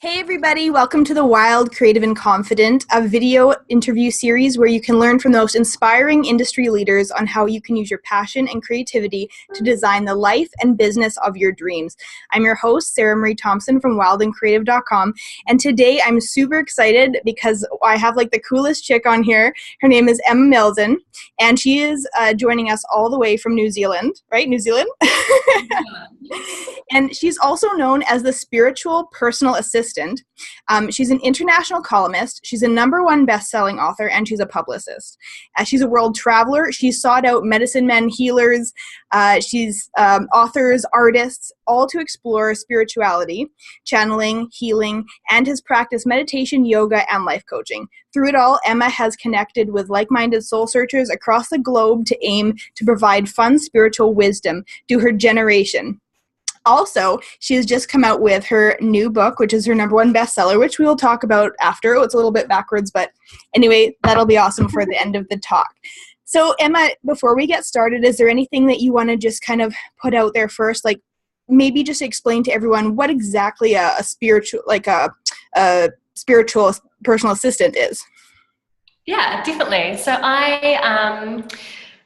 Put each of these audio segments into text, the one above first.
Hey everybody, welcome to the Wild, Creative and Confident, a video interview series where you can learn from the most inspiring industry leaders on how you can use your passion and creativity to design the life and business of your dreams. I'm your host, Sarah Marie Thompson from wildandcreative.com, and today I'm super excited because I have like the coolest chick on here. Her name is Emma Mildon, and she is joining us all the way from New Zealand, right? New Zealand? And she's also known as the spiritual personal assistant. She's an international columnist. She's a #1 best-selling author, and she's a publicist. She's a world traveler. She's sought out medicine men, healers. She's authors, artists, all to explore spirituality, channeling, healing, and has practiced meditation, yoga, and life coaching. Through it all, Emma has connected with like-minded soul searchers across the globe to aim to provide fun spiritual wisdom to her generation. Also, she has just come out with her new book, which is her #1 bestseller, which we will talk about after. It's a little bit backwards, but anyway, that'll be awesome for the end of the talk. So, Emma, before we get started, is there anything that you want to just kind of put out there first? Like, maybe just explain to everyone what exactly a spiritual personal assistant is. Yeah, definitely. So I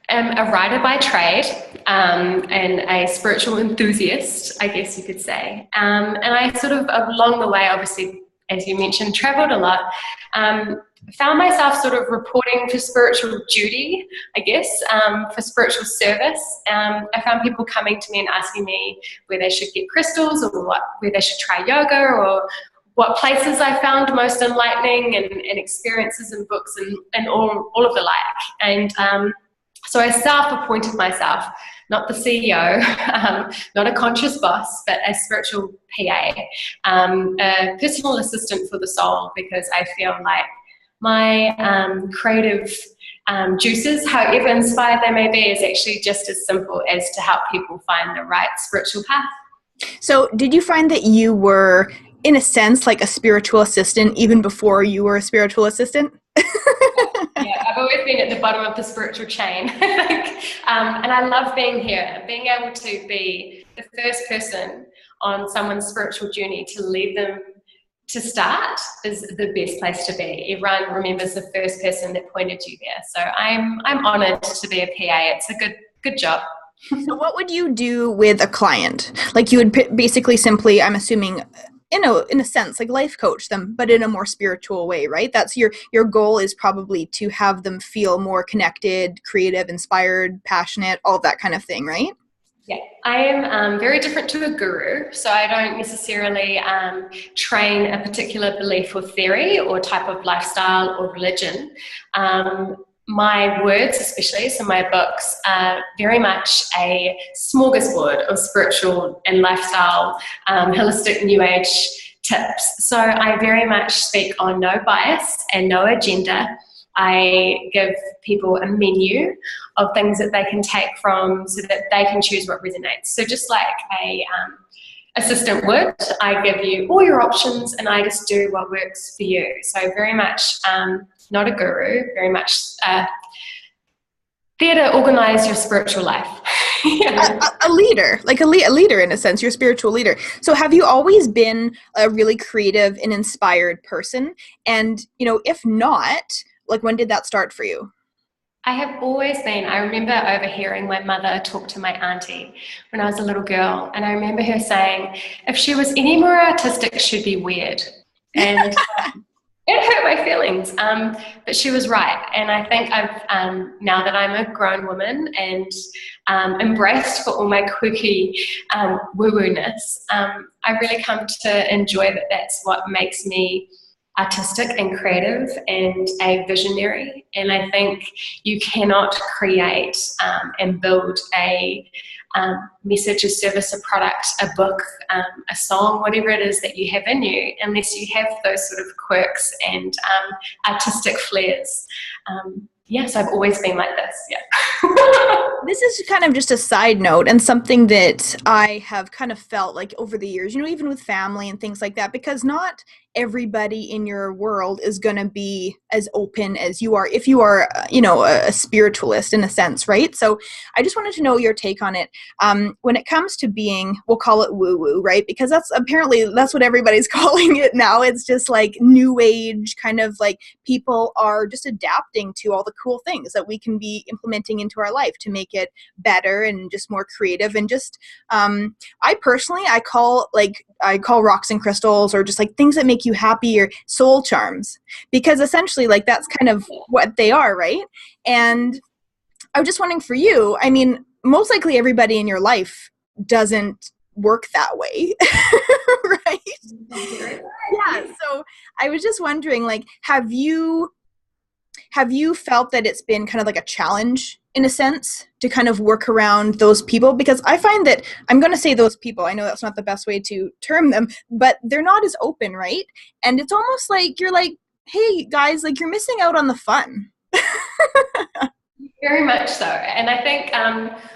am a writer by trade and a spiritual enthusiast, I guess you could say. And I sort of, along the way, obviously, as you mentioned, traveled a lot, found myself sort of reporting for spiritual duty, I guess, for spiritual service. I found people coming to me and asking me where they should get crystals or where they should try yoga or what places I found most enlightening and experiences and books and all of the like. And so I self-appointed myself, not the CEO, not a conscious boss, but a spiritual PA, a personal assistant for the soul, because I feel like my creative juices, however inspired they may be, is actually just as simple as to help people find the right spiritual path. So did you find that you were, in a sense, like a spiritual assistant even before you were a spiritual assistant? Yeah, I've always been at the bottom of the spiritual chain, I think. And I love being here, being able to be the first person on someone's spiritual journey to lead them to start is the best place to be. Everyone remembers the first person that pointed you there. So I'm honored to be a PA. It's a good job. So what would you do with a client? Like you would basically simply, I'm assuming, in a sense, like life coach them, but in a more spiritual way, right? That's your goal, is probably to have them feel more connected, creative, inspired, passionate, all of that kind of thing, right? Yeah, I am very different to a guru, so I don't necessarily train a particular belief or theory or type of lifestyle or religion. My words, especially, so my books, are very much a smorgasbord of spiritual and lifestyle, holistic new age tips. So I very much speak on no bias and no agenda. I give people a menu of things that they can take from so that they can choose what resonates. So just like a assistant would, I give you all your options and I just do what works for you. So very much not a guru, very much there to organize your spiritual life. Yeah. A leader, like a leader in a sense, your spiritual leader. So have you always been a really creative and inspired person? And, if not, like when did that start for you? I have always been. I remember overhearing my mother talk to my auntie when I was a little girl, and I remember her saying, if she was any more artistic, she'd be weird. And it hurt my feelings, but she was right. And I think I've, now that I'm a grown woman and embraced for all my quirky woo-woo-ness, I really come to enjoy that that's what makes me artistic and creative and a visionary. And I think you cannot create and build a message, a service, a product, a book, a song, whatever it is that you have in you, unless you have those sort of quirks and artistic flares. yes, I've always been like this. Yeah. This is kind of just a side note and something that I have kind of felt like over the years, even with family and things like that, because not everybody in your world is going to be as open as you are if you are, a spiritualist in a sense, right? So I just wanted to know your take on it. When it comes to being, we'll call it woo-woo, right? Because that's what everybody's calling it now. It's just like new age, kind of like people are just adapting to all the cool things that we can be implementing into our life to make it better and just more creative. And just I call rocks and crystals, or just like things that make you happy, or soul charms, because essentially like that's kind of what they are, right? And I was just wondering for you, I mean, most likely everybody in your life doesn't work that way. Right? Yeah, so I was just wondering, like, have you felt that it's been kind of like a challenge in a sense to kind of work around those people? Because I find that, I'm going to say those people, I know that's not the best way to term them, but they're not as open, right? And it's almost like you're like, hey guys, like you're missing out on the fun. Very much so. And I think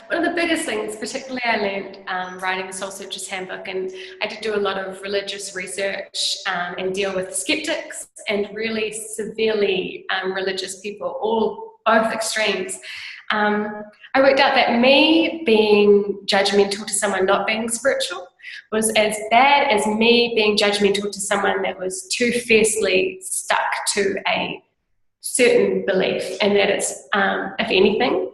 one of the biggest things, particularly I learned writing the Soul Searcher's Handbook, and I did do a lot of religious research and deal with skeptics and really severely religious people, both extremes. I worked out that me being judgmental to someone not being spiritual was as bad as me being judgmental to someone that was too fiercely stuck to a certain belief, and that it's, if anything,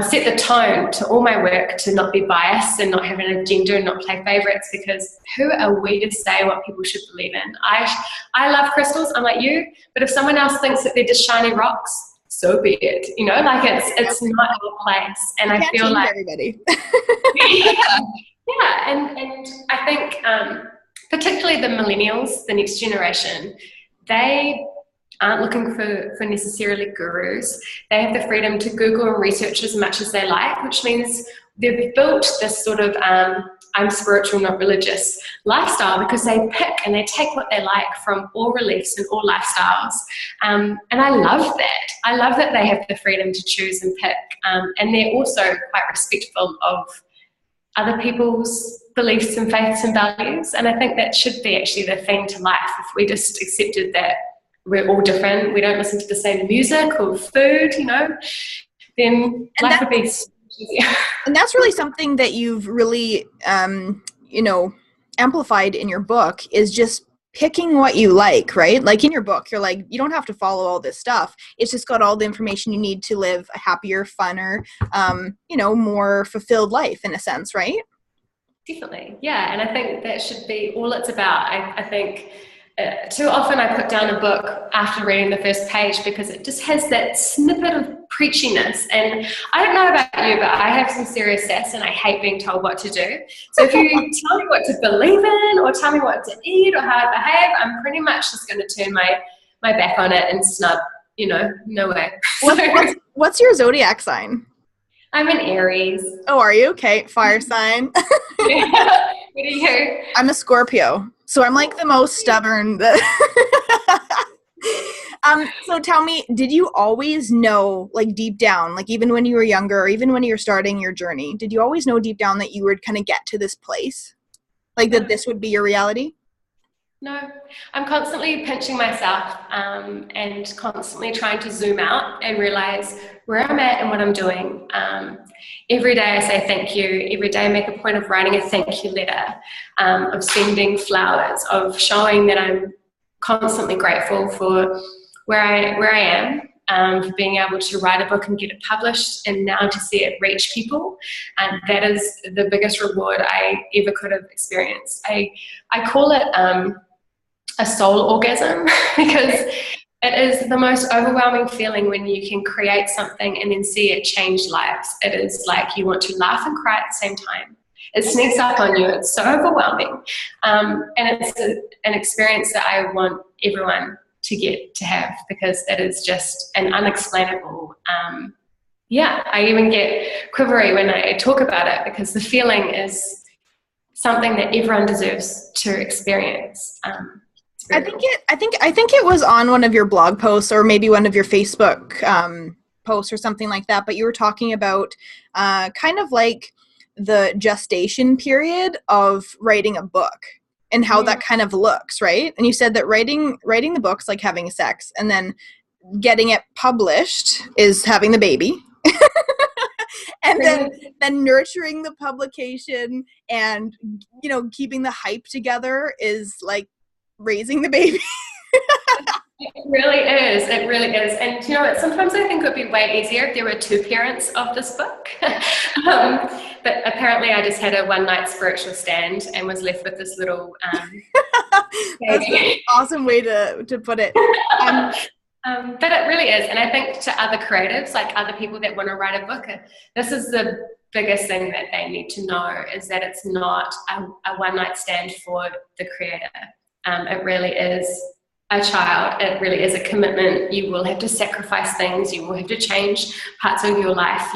set the tone to all my work to not be biased and not have an agenda and not play favorites, because who are we to say what people should believe in? I love crystals, I'm like you, but if someone else thinks that they're just shiny rocks, so be it, like it's not our place. And I feel like everybody. yeah, and I think particularly the millennials, the next generation, they aren't looking for necessarily gurus. They have the freedom to Google and research as much as they like, which means they've built this sort of I'm spiritual, not religious lifestyle, because they pick and they take what they like from all religions and all lifestyles. And I love that. I love that they have the freedom to choose and pick. And they're also quite respectful of other people's beliefs and faiths and values. And I think that should be actually the theme to life. If we just accepted that we're all different, we don't listen to the same music or food, then life would be easier. And that's really something that you've really, amplified in your book, is just picking what you like, right? Like in your book, you're like, you don't have to follow all this stuff. It's just got all the information you need to live a happier, funner, more fulfilled life in a sense, right? Definitely. Yeah. And I think that should be all it's about. I think too often I put down a book after reading the first page because it just has that snippet of preachiness. And I don't know about you, but I have some serious sass and I hate being told what to do. So if you tell me what to believe in or tell me what to eat or how to behave, I'm pretty much just going to turn my back on it and snub, no way. What's your zodiac sign? I'm an Aries. Oh, are you? Okay, fire sign. Yeah. What are you? I'm a Scorpio. So I'm like the most stubborn. So tell me, did you always know, like deep down, like even when you were younger, or even when you were starting your journey, did you always know deep down that you would kind of get to this place? Like that this would be your reality? No, I'm constantly pinching myself and constantly trying to zoom out and realize where I'm at and what I'm doing. Every day I say thank you. Every day I make a point of writing a thank you letter, of sending flowers, of showing that I'm constantly grateful for where I am, for being able to write a book and get it published, and now to see it reach people. And that is the biggest reward I ever could have experienced. I call it a soul orgasm because it is the most overwhelming feeling when you can create something and then see it change lives. It is like you want to laugh and cry at the same time. It sneaks up on you. It's so overwhelming. And it's an experience that I want everyone to get to have, because that is just an unexplainable, I even get quivery when I talk about it, because the feeling is something that everyone deserves to experience. It's I think it was on one of your blog posts or maybe one of your Facebook posts or something like that. But you were talking about kind of like the gestation period of writing a book and how that kind of looks, right? And you said that writing the book's like having sex, and then getting it published is having the baby. And then nurturing the publication and, you know, keeping the hype together is like raising the baby. It really is. It really is. And you know what? Sometimes I think it would be way easier if there were two parents of this book. But apparently I just had a one-night spiritual stand and was left with this little That's an awesome way to put it. But it really is. And I think to other creatives, like other people that want to write a book, this is the biggest thing that they need to know, is that it's not a one-night stand for the creator. It really is a child. It really is a commitment. You will have to sacrifice things. You will have to change parts of your life.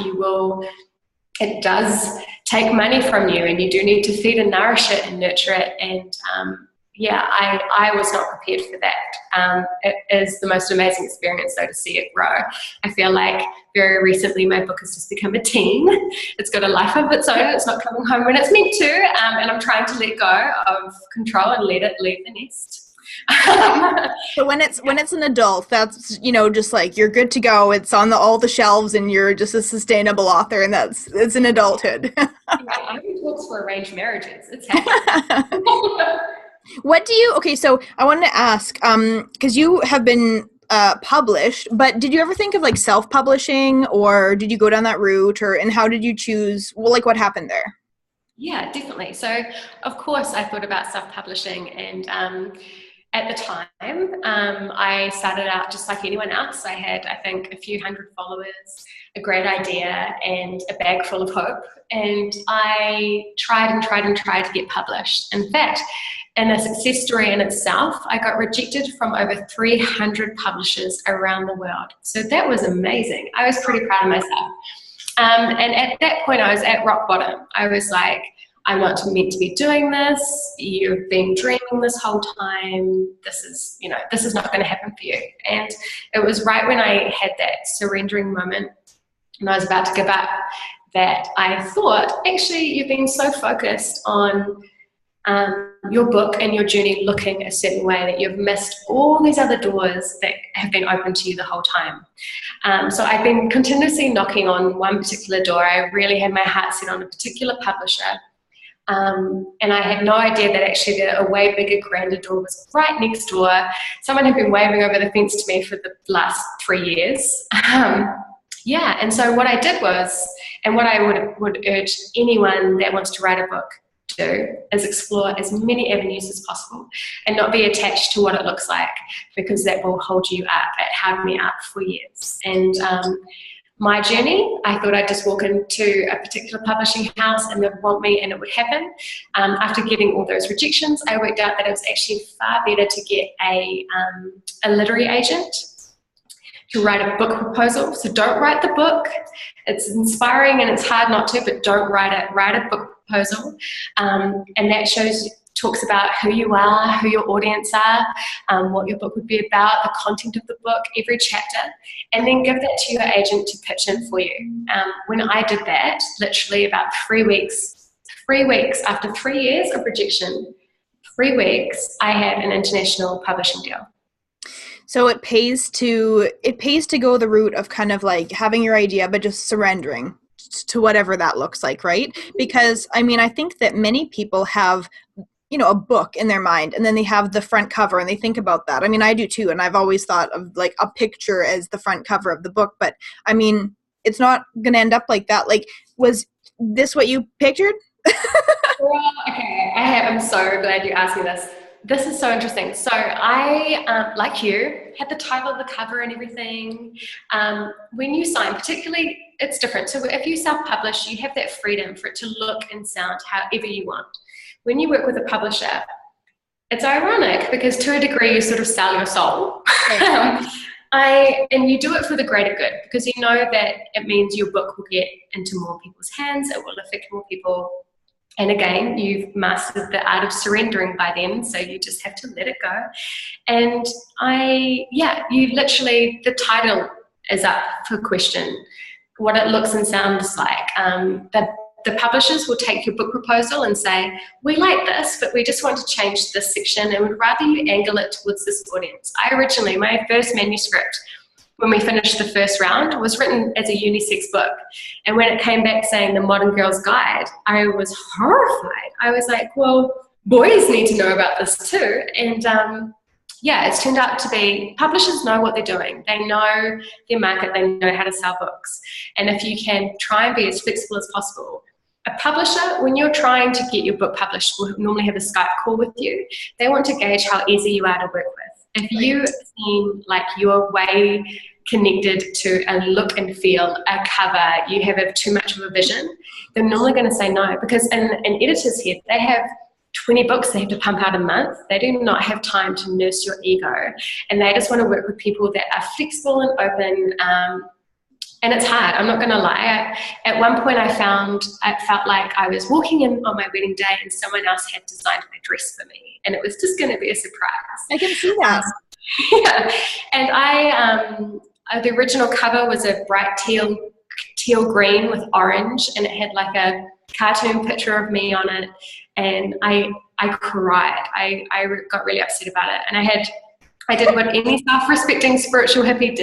It does take money from you, and you do need to feed and nourish it and nurture it. And I was not prepared for that. It is the most amazing experience, though, to see it grow. I feel like very recently my book has just become a teen. It's got a life of its own. It's not coming home when it's meant to, and I'm trying to let go of control and let it leave the nest. So when it's an adult, that's, you know, just like you're good to go. It's on all the shelves, and you're just a sustainable author, and it's an adulthood. I'm in talks for arranged marriages. It's happening. So I wanted to ask, because you have been published, but did you ever think of like self-publishing, or did you go down that route, and how did you choose, well, like what happened there? Yeah, definitely. So of course I thought about self-publishing, and at the time, I started out just like anyone else. I had, I think, a few hundred followers, a great idea, and a bag full of hope. And I tried to get published. In fact, in a success story in itself, I got rejected from over 300 publishers around the world. So that was amazing. I was pretty proud of myself. And at that point, I was at rock bottom. I was like, I'm not meant to be doing this. You've been dreaming this whole time. This is not going to happen for you. And it was right when I had that surrendering moment and I was about to give up that I thought, actually, you've been so focused on your book and your journey looking a certain way that you've missed all these other doors that have been open to you the whole time. So I've been continuously knocking on one particular door. I really had my heart set on a particular publisher. And I had no idea that actually a way bigger, grander door was right next door. Someone had been waving over the fence to me for the last 3 years. And so what I did was, and what I would urge anyone that wants to write a book to do, is explore as many avenues as possible and not be attached to what it looks like, because that will hold you up. It held me up for years. And my journey, I thought I'd just walk into a particular publishing house and they'd want me and it would happen. After getting all those rejections, I worked out that it was actually far better to get a literary agent to write a book proposal. So don't write the book. It's inspiring and it's hard not to, but don't write it. Write a book proposal. And that talks about who you are, who your audience are, what your book would be about, the content of the book, every chapter, and then give that to your agent to pitch in for you. When I did that, literally about 3 weeks after 3 years of rejection, 3 weeks, I had an international publishing deal. So it pays to go the route of kind of like having your idea, but just surrendering to whatever that looks like, right? Because I mean, I think that many people have, you know, a book in their mind, and then they have the front cover and they think about that. I mean, I do too. And I've always thought of like a picture as the front cover of the book, but I mean, it's not going to end up like that. Like, was this what you pictured? Well, okay. I'm so glad you asked me this. This is so interesting. So I, like you, had the title of the cover and everything. When you sign, particularly, it's different. So if you self-publish, you have that freedom for it to look and sound however you want. When you work with a publisher, it's ironic because to a degree you sort of sell your soul. And you do it for the greater good, because you know that it means your book will get into more people's hands, it will affect more people. And again, you've mastered the art of surrendering by then, so you just have to let it go. And you literally, the title is up for question, what it looks and sounds like. The publishers will take your book proposal and say, we like this, but we just want to change this section and would rather you angle it towards this audience. My first manuscript, when we finished the first round, was written as a unisex book. And when it came back saying the Modern Girl's Guide, I was horrified. I was like, well, boys need to know about this too. And it's turned out to be, publishers know what they're doing. They know their market, they know how to sell books. And if you can try and be as flexible as possible. A publisher, when you're trying to get your book published, will normally have a Skype call with you. They want to gauge how easy you are to work with. If you seem like you're way connected to a look and feel, a cover, you have too much of a vision, they're normally going to say no. Because in editors' head, they have 20 books they have to pump out a month. They do not have time to nurse your ego. And they just want to work with people that are flexible and open. And it's hard, I'm not going to lie. At one point I felt like I was walking in on my wedding day and someone else had designed my dress for me. And it was just going to be a surprise. I can see that. Yeah. And the original cover was a bright teal green with orange, and it had like a cartoon picture of me on it. And I cried. I got really upset about it. And I did what any self-respecting spiritual hippie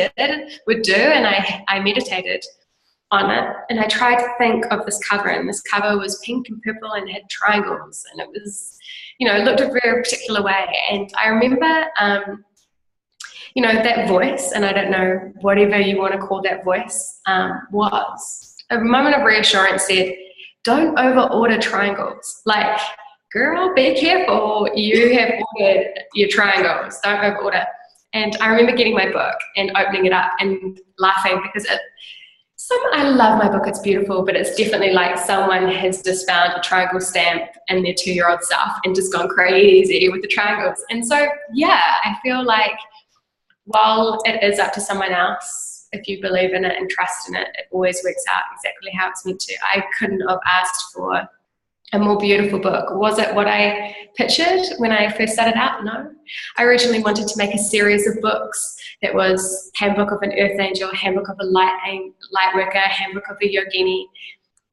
would do, and I meditated on it. And I tried to think of this cover, and this cover was pink and purple and had triangles, and it was, it looked a very particular way. And I remember, that voice, and I don't know, whatever you want to call that voice, was a moment of reassurance said, don't over-order triangles. Like, girl, be careful. You have ordered your triangles. Don't over-order. And I remember getting my book and opening it up and laughing because I love my book. It's beautiful, but it's definitely like someone has just found a triangle stamp in their 2-year-old self and just gone crazy with the triangles. And so, I feel like while it is up to someone else, if you believe in it and trust in it, it always works out exactly how it's meant to. I couldn't have asked for a more beautiful book. Was it what I pictured when I first started out? No. I originally wanted to make a series of books that was Handbook of an Earth Angel, Handbook of a Light Worker, Handbook of a Yogini.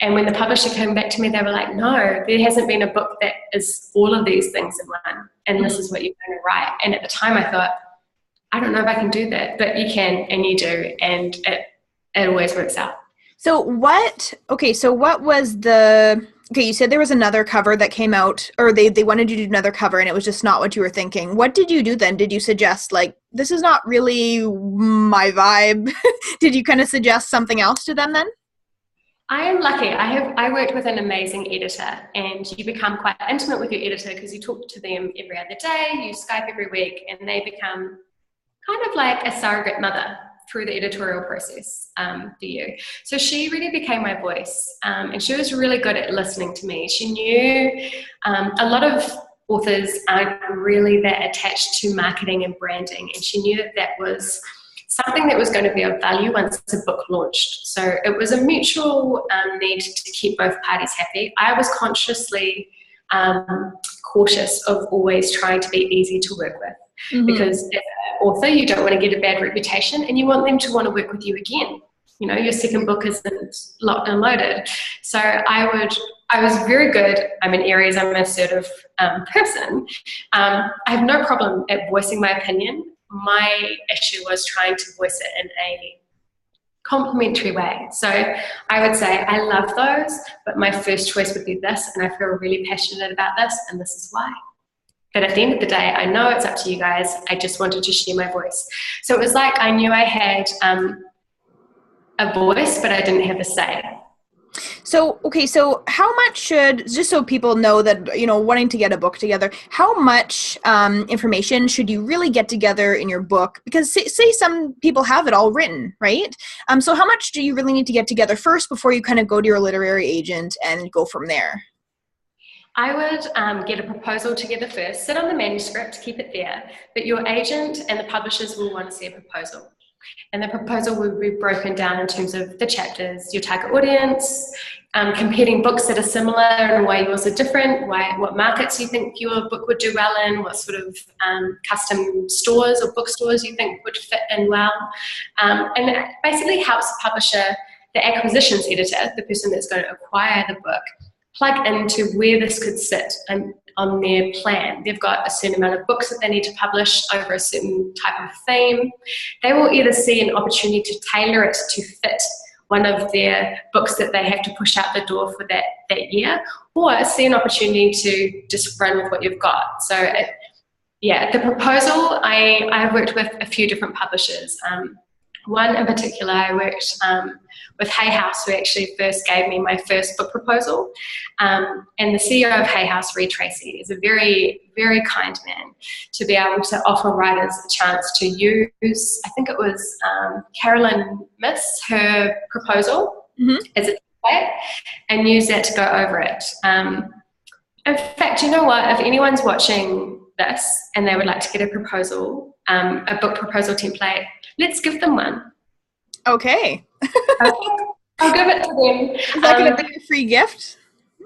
And when the publisher came back to me, they were like, no, there hasn't been a book that is all of these things in one, and this is what you're going to write. And at the time I thought, I don't know if I can do that, but you can, and you do, and it always works out. So what was you said there was another cover that came out, or they wanted you to do another cover and it was just not what you were thinking. What did you do then? Did you suggest, like, this is not really my vibe? Did you kind of suggest something else to them then? I am lucky. I worked with an amazing editor, and you become quite intimate with your editor because you talk to them every other day, you Skype every week, and they become kind of like a surrogate mother through the editorial process for you. So she really became my voice, and she was really good at listening to me. She knew a lot of authors aren't really that attached to marketing and branding, and she knew that was something that was going to be of value once the book launched. So it was a mutual need to keep both parties happy. I was consciously cautious of always trying to be easy to work with. Mm-hmm. Because as an author, you don't want to get a bad reputation, and you want them to want to work with you again. Your second book isn't locked and loaded. So I was very good. I'm in Aries. I'm an assertive person. I have no problem at voicing my opinion. My issue was trying to voice it in a complimentary way. So I would say I love those, but my first choice would be this, and I feel really passionate about this, and this is why. But at the end of the day, I know it's up to you guys. I just wanted to share my voice. So it was like I knew I had a voice, but I didn't have a say. So how much just so people know that, wanting to get a book together, how much information should you really get together in your book? Because say some people have it all written, right? So how much do you really need to get together first before you kind of go to your literary agent and go from there? I would get a proposal together first, sit on the manuscript, keep it there, but your agent and the publishers will want to see a proposal. And the proposal would be broken down in terms of the chapters, your target audience, competing books that are similar and why yours are different, what markets you think your book would do well in, what sort of custom stores or bookstores you think would fit in well. And it basically helps the publisher, the acquisitions editor, the person that's going to acquire the book, plug into where this could sit on their plan. They've got a certain amount of books that they need to publish over a certain type of theme. They will either see an opportunity to tailor it to fit one of their books that they have to push out the door for that year, or see an opportunity to just run with what you've got. So the proposal, I've worked with a few different publishers. One in particular, I worked with Hay House, who actually first gave me my first book proposal. And the CEO of Hay House, Reed Tracy, is a very, very kind man to be able to offer writers a chance to use, I think it was Carolyn Miss, her proposal as a template, and use that to go over it. In fact, you know what? If anyone's watching this and they would like to get a proposal, a book proposal template, let's give them one. Okay. I'll give it to them. Is that going to be a free gift?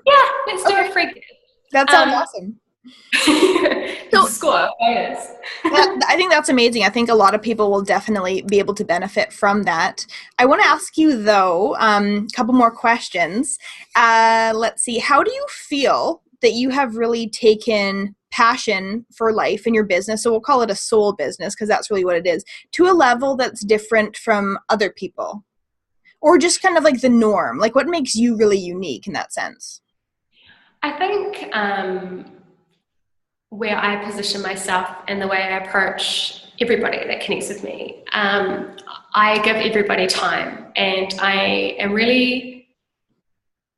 Yeah, let's do a free gift. That sounds awesome. So, score bonus. I think that's amazing. I think a lot of people will definitely be able to benefit from that. I want to ask you, though, a couple more questions. Let's see. How do you feel that you have really taken passion for life in your business, so we'll call it a soul business because that's really what it is, to a level that's different from other people? Or just kind of like the norm? Like, what makes you really unique in that sense? I think where I position myself and the way I approach everybody that connects with me, I give everybody time, and I am really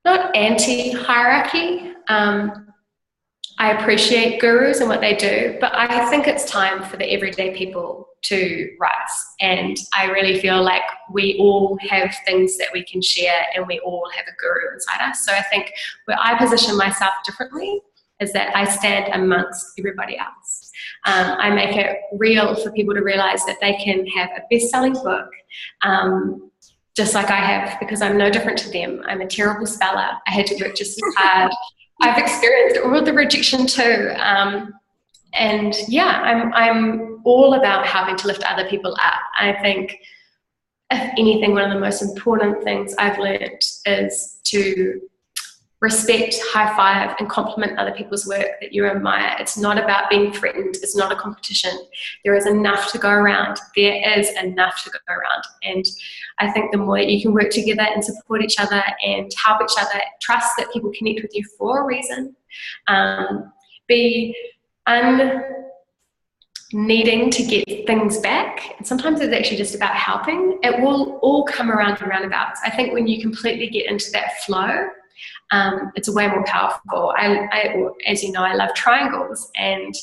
not anti-hierarchy. I appreciate gurus and what they do, but I think it's time for the everyday people to rise. And I really feel like we all have things that we can share, and we all have a guru inside us. So I think where I position myself differently is that I stand amongst everybody else. I make it real for people to realize that they can have a best-selling book, just like I have, because I'm no different to them. I'm a terrible speller. I had to work just as hard. I've experienced all of the rejection too. And yeah, I'm all about helping to lift other people up. I think, if anything, one of the most important things I've learned is to respect, high five, and compliment other people's work that you admire. It's not about being threatened. It's not a competition. There is enough to go around. There is enough to go around. And I think the more that you can work together and support each other and help each other, trust that people connect with you for a reason, be needing to get things back. And sometimes it's actually just about helping. It will all come around in roundabouts. I think when you completely get into that flow, it's way more powerful. As you know, I love triangles. And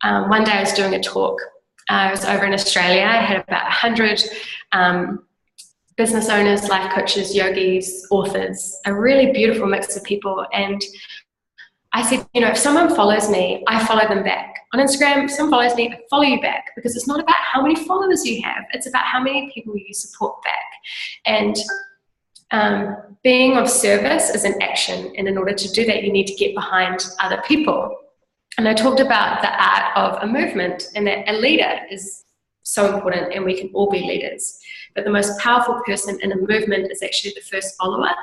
one day I was doing a talk. I was over in Australia. I had about 100 business owners, life coaches, yogis, authors, a really beautiful mix of people. And I said, you know, if someone follows me, I follow them back. On Instagram, if someone follows me, I follow you back, because it's not about how many followers you have. It's about how many people you support back. And being of service is an action. And in order to do that, you need to get behind other people. And I talked about the art of a movement, and that a leader is so important, and we can all be leaders. But the most powerful person in a movement is actually the first follower.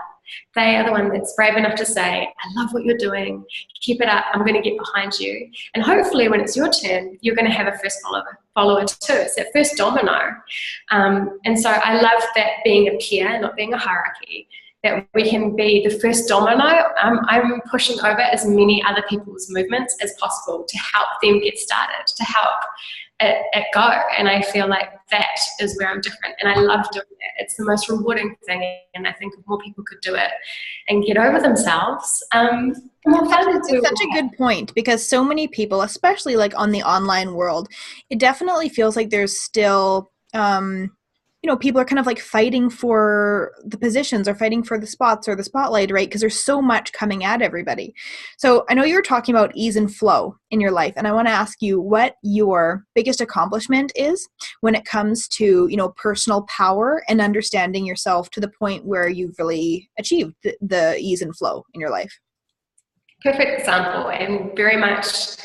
They are the one that's brave enough to say, I love what you're doing, keep it up, I'm going to get behind you. And hopefully when it's your turn, you're going to have a first follower too. It's that first domino. And so I love that, being a peer, not being a hierarchy, that we can be the first domino. I'm pushing over as many other people's movements as possible to help them get started, to help it go. And I feel like that is where I'm different, and I love doing it. It's the most rewarding thing, and I think if more people could do it and get over themselves, it's such a good point, because so many people, especially like on the online world, it definitely feels like there's still people are kind of like fighting for the positions or fighting for the spots or the spotlight, right? Because there's so much coming at everybody. So I know you were talking about ease and flow in your life, and I want to ask you what your biggest accomplishment is when it comes to, personal power and understanding yourself to the point where you've really achieved the ease and flow in your life. Perfect example, and very much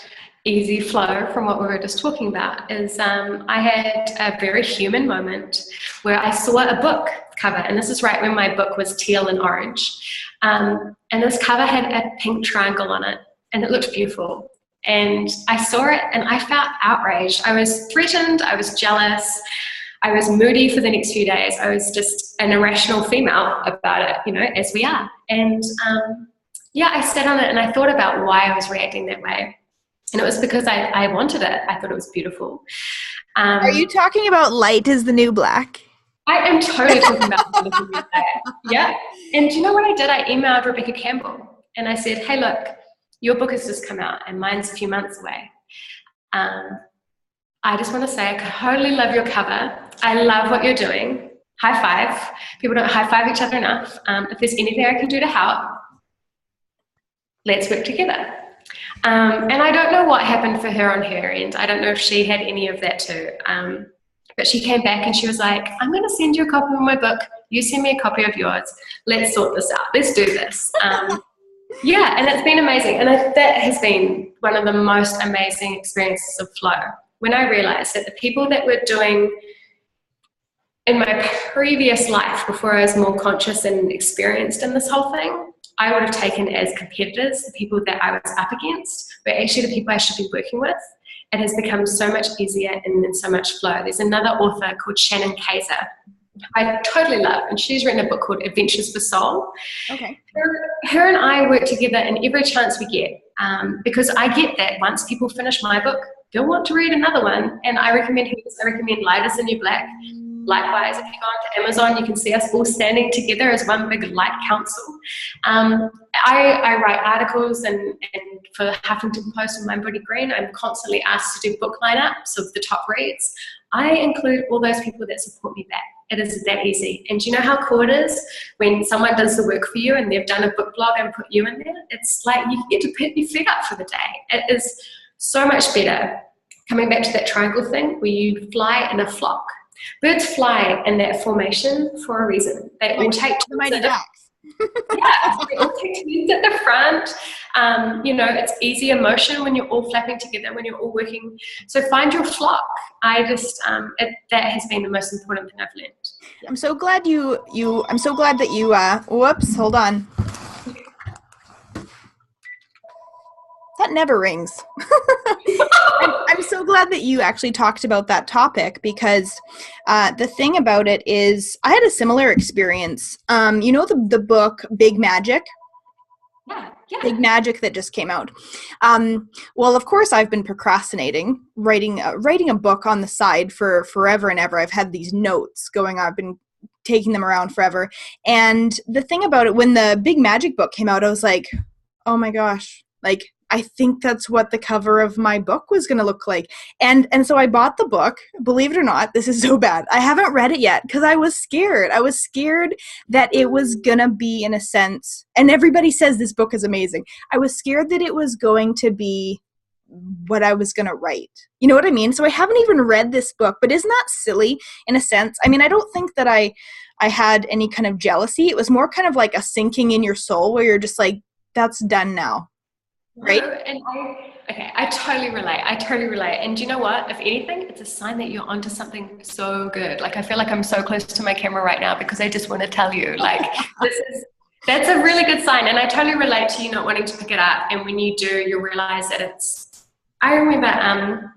easy flow from what we were just talking about, is I had a very human moment where I saw a book cover, and this is right when my book was teal and orange, and this cover had a pink triangle on it, and it looked beautiful, and I saw it and I felt outraged. I was threatened, I was jealous, I was moody for the next few days. I was just an irrational female about it, as we are. And I sat on it and I thought about why I was reacting that way. And it was because I wanted it. I thought it was beautiful. Are you talking about light is the new black? I am totally talking about light is the new black. Yeah. And do you know what I did? I emailed Rebecca Campbell and I said, hey, look, your book has just come out and mine's a few months away. I just want to say I totally love your cover. I love what you're doing. High five. People don't high five each other enough. If there's anything I can do to help, let's work together. And I don't know what happened for her on her end. I don't know if she had any of that too. But she came back and she was like, I'm going to send you a copy of my book. You send me a copy of yours. Let's sort this out. Let's do this. And it's been amazing. And that has been one of the most amazing experiences of flow. When I realized that the people that were doing in my previous life, before I was more conscious and experienced in this whole thing, I would have taken as competitors, the people that I was up against, but actually the people I should be working with. It has become so much easier and so much flow. There's another author called Shannon Kaiser I totally love, and she's written a book called Adventures for Soul. Okay. Her and I work together in every chance we get, because I get that once people finish my book, they'll want to read another one, and I recommend hers. I recommend Light is the New Black. Likewise, if you go onto Amazon, you can see us all standing together as one big light council. I write articles, and for Huffington Post and Mind Body Green, I'm constantly asked to do book lineups of the top reads. I include all those people that support me back. It is that easy. And do you know how cool it is when someone does the work for you and they've done a book blog and put you in there? It's like you get to put your feet up for the day. It is so much better. Coming back to that triangle thing where you fly in a flock. Birds fly in that formation for a reason. They all take the mighty ducks. Yeah, they all take turns at the front. It's easier motion when you're all flapping together, when you're all working. So find your flock. I just that has been the most important thing I've learned. Yeah. I'm so glad I'm so glad that you whoops, hold on. That never rings. I'm so glad that you actually talked about that topic, because the thing about it is I had a similar experience. The book Big Magic? Yeah. Big Magic that just came out. Well, of course, I've been procrastinating, writing a book on the side for forever and ever. I've had these notes going on. I've been taking them around forever. And the thing about it, when the Big Magic book came out, I was like, oh my gosh, like, I think that's what the cover of my book was going to look like. And so I bought the book. Believe it or not, this is so bad. I haven't read it yet because I was scared. I was scared that it was going to be, in a sense, and everybody says this book is amazing. I was scared that it was going to be what I was going to write. You know what I mean? So I haven't even read this book, but isn't that silly in a sense? I mean, I don't think that I had any kind of jealousy. It was more kind of like a sinking in your soul where you're just like, that's done now. Right? And I totally relate. And do you know what? If anything, it's a sign that you're onto something so good. Like, I feel like I'm so close to my camera right now because I just want to tell you, like, that's a really good sign. And I totally relate to you not wanting to pick it up. And when you do, you'll realize that I remember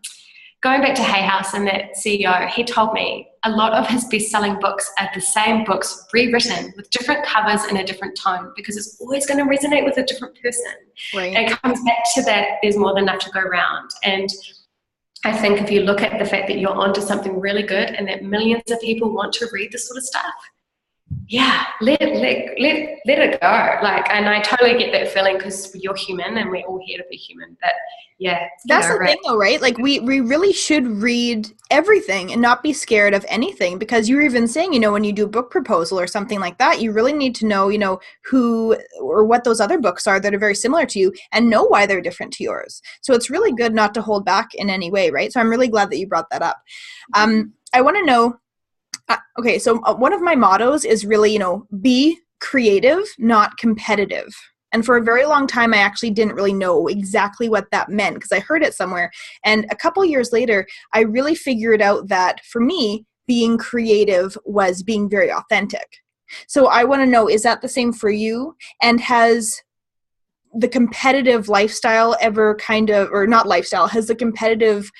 going back to Hay House, and that CEO, he told me a lot of his best-selling books are the same books rewritten with different covers in a different tone, because it's always going to resonate with a different person. Right. And it comes back to that there's more than enough to go around. And I think if you look at the fact that you're onto something really good and that millions of people want to read this sort of stuff, yeah, let it go. Like, and I totally get that feeling because you're human and we're all here to be human. But yeah, that's the thing though, right? Like we really should read everything and not be scared of anything, because you were even saying, you know, when you do a book proposal or something like that, you really need to know, you know, who or what those other books are that are very similar to you and know why they're different to yours. So it's really good not to hold back in any way, right? So I'm really glad that you brought that up. I want to know, okay, so one of my mottos is really, you know, be creative, not competitive. And for a very long time, I actually didn't really know exactly what that meant because I heard it somewhere. And a couple years later, I really figured out that for me, being creative was being very authentic. So I want to know, is that the same for you? And has the competitive lifestyle ever kind of, or not lifestyle, has the competitive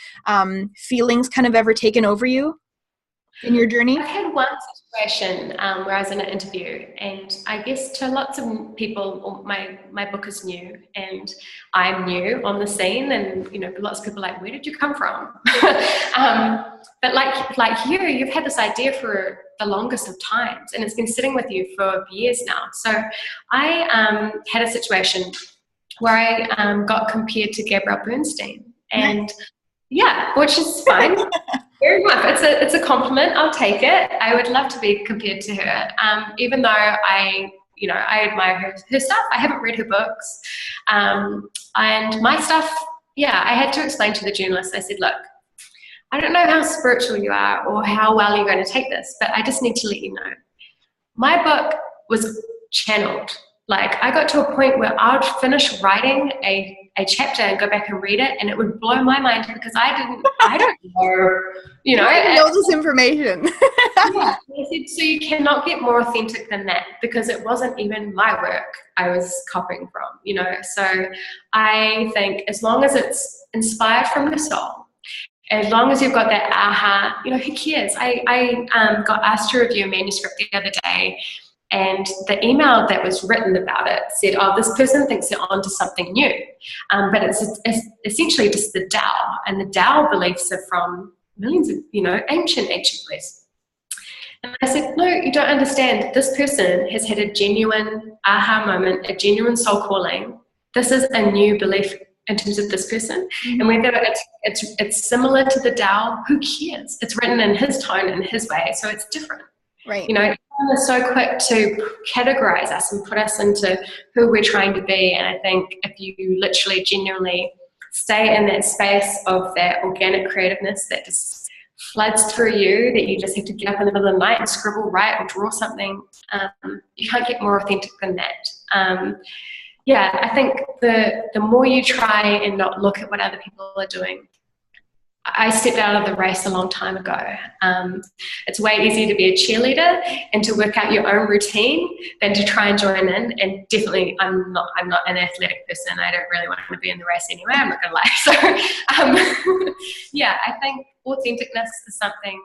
feelings kind of ever taken over you in your journey? I've had one situation where I was in an interview, and I guess to lots of people, my book is new, and I'm new on the scene, and you know, lots of people are like, where did you come from? But like you've had this idea for the longest of times, and it's been sitting with you for years now. So I had a situation where I got compared to Gabrielle Bernstein, and yeah, which is fine. Fair enough. It's a compliment. I'll take it. I would love to be compared to her. Even though I admire her stuff. I haven't read her books. And my stuff, I had to explain to the journalist. I said, look, I don't know how spiritual you are or how well you're going to take this, but I just need to let you know. My book was channeled. Like, I got to a point where I would finish writing a chapter and go back and read it, and it would blow my mind because I don't know, you know. I know this information. Yeah. I said, so you cannot get more authentic than that, because it wasn't even my work I was copying from, you know. So I think as long as it's inspired from the soul, as long as you've got that aha, you know, who cares? I got asked to review a manuscript the other day, and the email that was written about it said, oh, this person thinks they're onto something new. But it's essentially just the Tao. And the Tao beliefs are from millions of, you know, ancient ways. And I said, no, you don't understand. This person has had a genuine aha moment, a genuine soul calling. This is a new belief in terms of this person. Mm-hmm. And whether it's similar to the Tao, who cares? It's written in his tone and his way, so it's different. Right. You know, everyone is so quick to categorize us and put us into who we're trying to be. And I think if you literally genuinely stay in that space of that organic creativeness that just floods through you, that you just have to get up in the middle of the night and scribble, write, or draw something, you can't get more authentic than that. I think the more you try and not look at what other people are doing. I stepped out of the race a long time ago. It's way easier to be a cheerleader and to work out your own routine than to try and join in. And definitely, I'm not an athletic person. I don't really want to be in the race anyway. I'm not going to lie. So, I think authenticness is something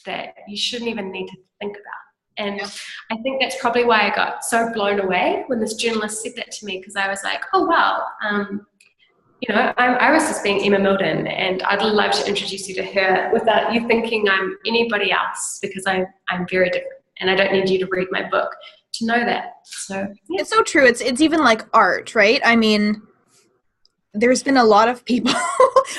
that you shouldn't even need to think about. And I think that's probably why I got so blown away when this journalist said that to me, because I was like, oh, wow. You know, I was just being Emma Mildon, and I'd love to introduce you to her without you thinking I'm anybody else, because I'm very different, and I don't need you to read my book to know that. So It's so true. It's even like art, right? I mean, there's been a lot of people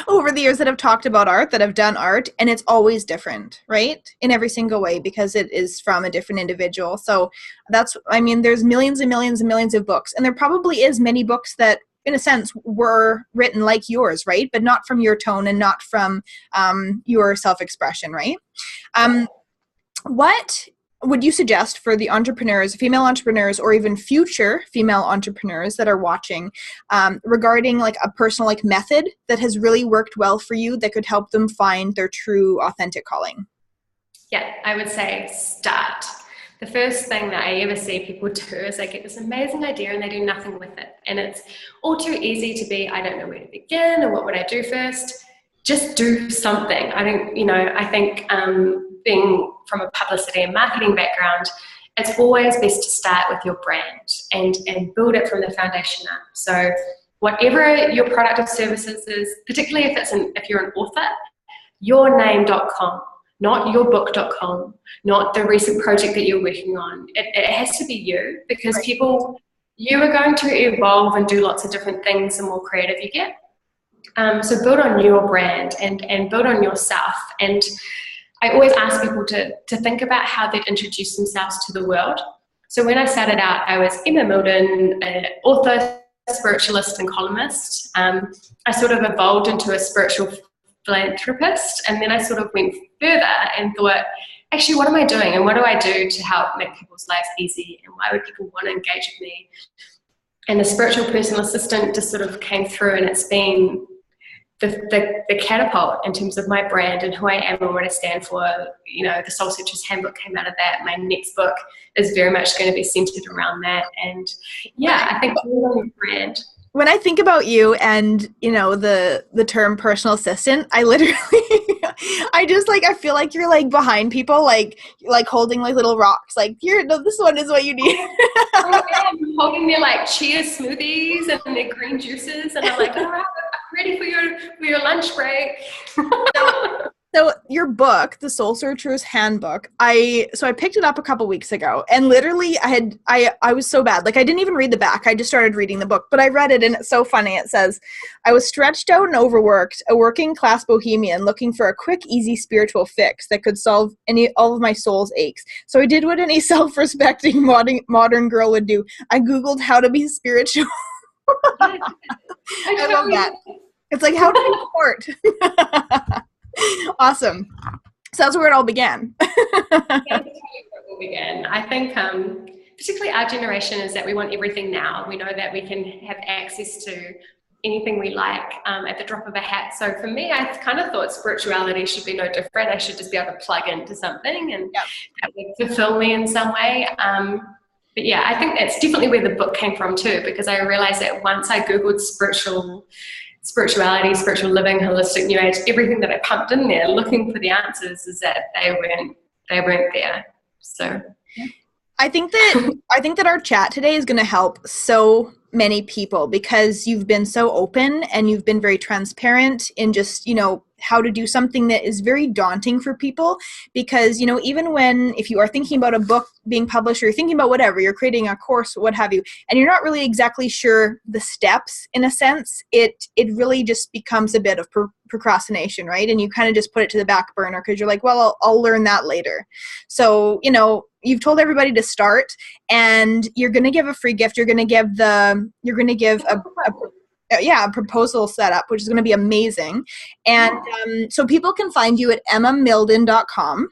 over the years that have talked about art, that have done art, and it's always different, right? In every single way, because it is from a different individual. So there's millions and millions and millions of books, and there probably is many books that, in a sense, were written like yours, right? But not from your tone and not from your self-expression, right? What would you suggest for the entrepreneurs, female entrepreneurs, or even future female entrepreneurs that are watching, regarding like a personal like method that has really worked well for you that could help them find their true authentic calling? Yeah, I would say start. The first thing that I ever see people do is they get this amazing idea and they do nothing with it. And it's all too easy to be, I don't know where to begin or what would I do first. Just do something. I think being from a publicity and marketing background, it's always best to start with your brand and build it from the foundation up. So whatever your product or services is, particularly if you're an author, yourname.com. Not yourbook.com, not the recent project that you're working on. It has to be you, because you are going to evolve and do lots of different things the more creative you get. So build on your brand and build on yourself. And I always ask people to think about how they'd introduce themselves to the world. So when I started out, I was Emma Mildon, an author, spiritualist, and columnist. I sort of evolved into a spiritual philanthropist, and then I sort of went further and thought, actually, what am I doing, and what do I do to help make people's lives easy, and why would people want to engage with me? And the spiritual personal assistant just sort of came through, and it's been the catapult in terms of my brand and who I am and what I stand for. You know, the Soul Searcher's Handbook came out of that. My next book is very much going to be centered around that. And yeah, I think brand. When I think about you and, you know, the term personal assistant, I literally, I feel like you're like behind people, like holding like little rocks, like, here, no, this one is what you need. I'm holding their like chia smoothies and their green juices, and I'm like, all right, I'm ready for your lunch break. So your book, The Soul Searcher's Handbook, I picked it up a couple weeks ago, and literally I was so bad. Like, I didn't even read the back. I just started reading the book, but I read it, and it's so funny. It says, I was stretched out and overworked, a working class bohemian looking for a quick, easy spiritual fix that could solve all of my soul's aches. So I did what any self-respecting modern girl would do. I Googled how to be spiritual. I love that. It's like, how to be court. Awesome. So that's where it all began. That's where it all began. I think particularly our generation is that we want everything now. We know that we can have access to anything we like at the drop of a hat. So for me, I kind of thought spirituality should be no different. I should just be able to plug into something and that would fulfill me in some way. But yeah, I think that's definitely where the book came from too, because I realized that once I Googled spirituality, spiritual living, holistic new age, everything that I pumped in there looking for the answers is that they weren't there. So I think that our chat today is going to help so many people, because you've been so open and you've been very transparent in just, you know, how to do something that is very daunting for people. Because, you know, even if you are thinking about a book being published, or you're thinking about whatever, you're creating a course, what have you, and you're not really exactly sure the steps, in a sense, it really just becomes a bit of procrastination, right? And you kind of just put it to the back burner because you're like, well, I'll learn that later. So, you know, you've told everybody to start, and you're going to give a free gift. You're going to give a proposal setup, which is going to be amazing. And so people can find you at emmamildon.com,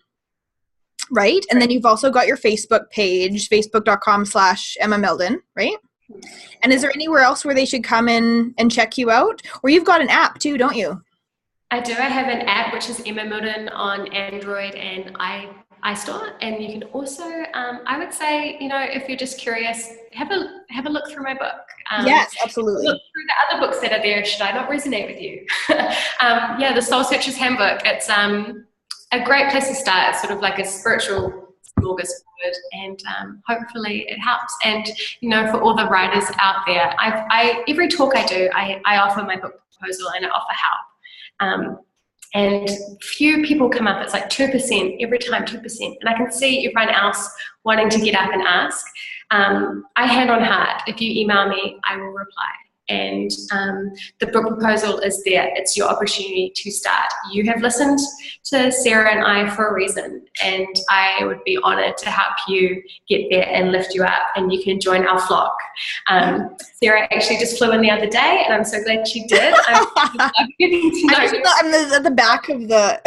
right? And then you've also got your Facebook page, facebook.com/Emma Mildon, right? And is there anywhere else where they should come in and check you out? Or you've got an app too, don't you? I do. I have an app, which is Emma Mildon on Android and iStore, and you can also, I would say, you know, if you're just curious, have a look through my book. Yes, absolutely. Look through the other books that are there. Should I not resonate with you? The Soul Searcher's Handbook. It's a great place to start. It's sort of like a spiritual smorgasbord, and hopefully it helps. And you know, for all the writers out there, every talk I do, I offer my book proposal and I offer help. And few people come up. It's like 2% every time, 2%. And I can see everyone else wanting to get up and ask. I hand on heart. If you email me, I will reply. And the book proposal is there. It's your opportunity to start. You have listened to Sarah and I for a reason, and I would be honored to help you get there and lift you up, and you can join our flock. Sarah actually just flew in the other day, and I'm so glad she did. I'm getting to know you. I'm at the back of the...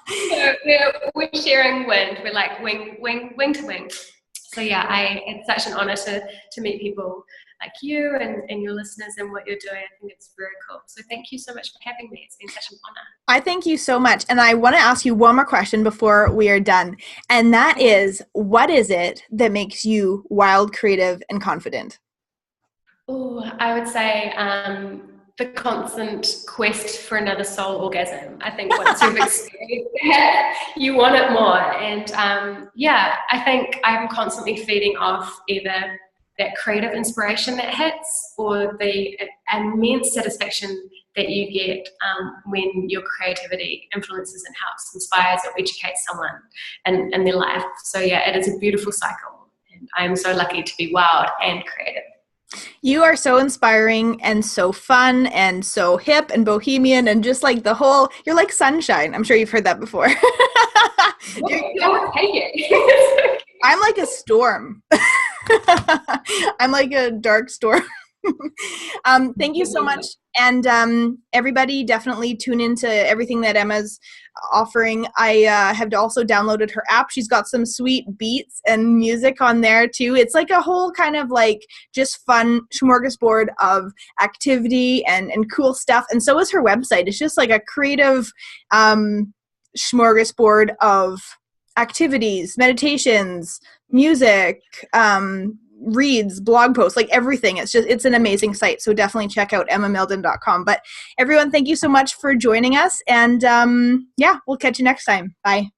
So we're sharing wind. We're like wing to wing. So yeah, it's such an honor to meet people like you and your listeners and what you're doing. I think it's very cool. So thank you so much for having me. It's been such an honor. I thank you so much. And I want to ask you one more question before we are done. And that is, what is it that makes you wild, creative, and confident? Oh, I would say the constant quest for another soul orgasm. I think once you've experienced that, you want it more. And I think I'm constantly feeding off either that creative inspiration that hits, or the immense satisfaction that you get when your creativity influences and helps, inspires, or educates someone in their life. So yeah, it is a beautiful cycle, and I'm so lucky to be wild and creative. You are so inspiring and so fun and so hip and bohemian and just like you're like sunshine. I'm sure you've heard that before. I'm like a storm. I'm like a dark storm. Thank you so much. And everybody definitely tune into everything that Emma's offering. I have also downloaded her app. She's got some sweet beats and music on there too. It's like a whole kind of like just fun smorgasbord of activity and cool stuff. And so is her website. It's just like a creative smorgasbord of activities, meditations, music, reads, blog posts, like everything. It's an amazing site. So definitely check out emmamildon.com. But everyone, thank you so much for joining us. And we'll catch you next time. Bye.